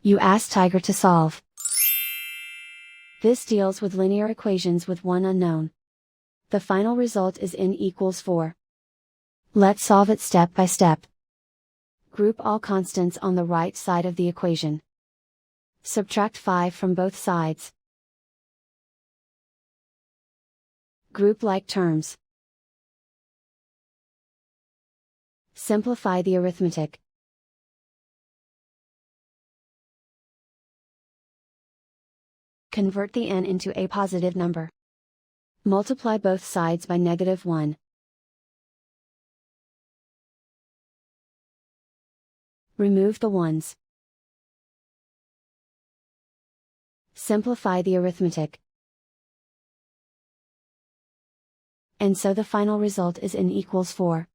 You ask Tiger to solve. This deals with linear equations with one unknown. The final result is n equals 4. Let's solve it step by step. Group all constants on the right side of the equation. Subtract 5 from both sides. Group like terms. Simplify the arithmetic. Convert the n into a positive number. Multiply both sides by -1. Remove the ones. Simplify the arithmetic. And so the final result is n equals 4.